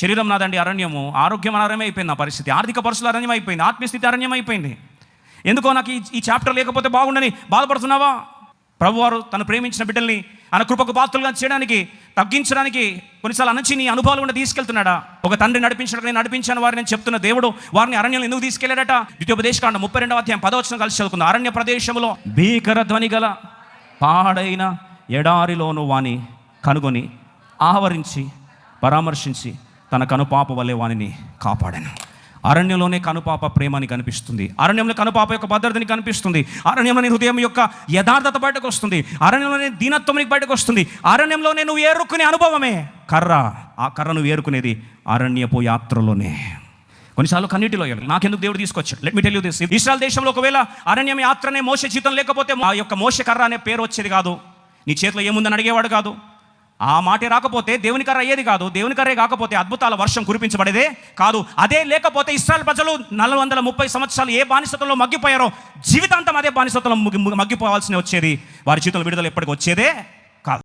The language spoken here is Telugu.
శరీరం నాదండి అరణ్యము, ఆరోగ్యం అరణ్యం అయిపోయింది, నా పరిస్థితి ఆర్థిక పరిస్థితులు అరణ్యం అయిపోయింది, ఆత్మీయస్థితి అరణ్యం అయిపోయింది. ఎందుకో నాకు ఈ చాప్టర్ లేకపోతే బాగుండని బాధపడుతున్నావా? ప్రభువారు తను ప్రేమించిన బిడ్డల్ని ఆయన కృపకు పాత్రలుగా చేయడానికి, తగ్గించడానికి కొన్నిసార్లు అణచి నీ అనుభవాలు కూడా తీసుకెళ్తున్నాడా? ఒక తండ్రి నడిపించడానికి నేను నడిపించాను వారిని నేను చెప్తున్న దేవుడు వారిని అరణ్యంలో ఎందుకు తీసుకెళ్లాడట? ద్వితీయోపదేశకాండం 32వ అధ్యాయం 10వ వచనం కలిసి చదువుకుందాం. అరణ్య ప్రదేశంలో భీకర ధ్వని గల పాడైన ఎడారిలోను వాని కనుగొని ఆవరించి పరామర్శించి తన కనుపాప వలె వానిని కాపాడాను. అరణ్యంలోనే కనుపాప ప్రేమని కనిపిస్తుంది, అరణ్యంలో కనుపాప యొక్క భద్రతని కనిపిస్తుంది, అరణ్యంలోని హృదయం యొక్క యథార్థత బయటకు వస్తుంది, అరణ్యంలోనే దీనత్వం బయటకు వస్తుంది, అరణ్యంలోనే నువ్వు ఏరుకునే అనుభవమే కర్ర. ఆ కర్ర నువ్వు ఏరుకునేది అరణ్యపు యాత్రలోనే. కొన్నిసార్లు కన్నీటిలో నాకెందుకు దేవుడు తీసుకొచ్చాడు? Let me tell you this. Israel దేశంలో ఒకవేళ అరణ్యం యాత్రనే మోషే జీవితం లేకపోతే ఆ యొక్క మోషే కర్ర అనే పేరు వచ్చేది కాదు, నీ చేతిలో ఏముందని అడిగేవాడు కాదు, ఆ మాటే రాకపోతే దేవుని కర్ర అయ్యేది కాదు, దేవుని కర్రే కాకపోతే అద్భుతాల వర్షం కురిపించబడేదే కాదు. అదే లేకపోతే ఇశ్రాయేల్ ప్రజలు 430 సంవత్సరాలు ఏ బానిసత్వంలో మగ్గిపోయారో జీవితాంతం అదే బానిసత్వంలో మగ్గిపోవాల్సి వచ్చేది, వారి జీవితంలో విడుదల ఎప్పటికి వచ్చేదే